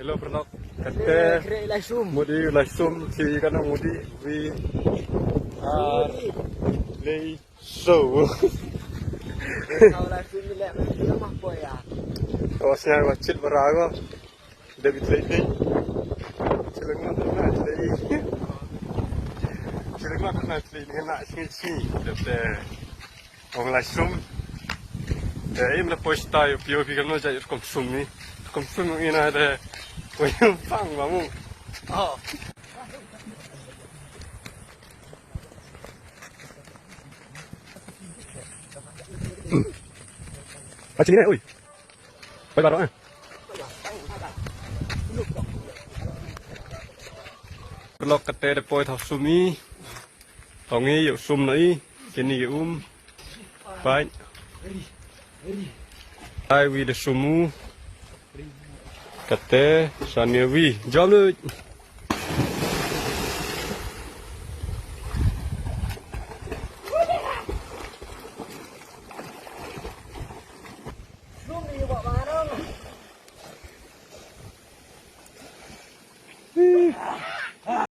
Hello Pranok. Kata mudi langsung si kana mudi we lay so. Kalau langsung ni lek macam apa ya? Oh saya wacit berago. David lady. Silakan nak lady. Silakan nak lady nak sini. Dapat orang langsung. Ini mana posta yo pio pio kalau jadi konsum ni. Konsum ini ada. Yang pang kamu. Oh. Macam ni, oi. Baik baru ah. Kalau kata depois thau sumi, tongi yuk sum nai, kini yuk baik. Ai we de sumu. Kata sania we, jom lu.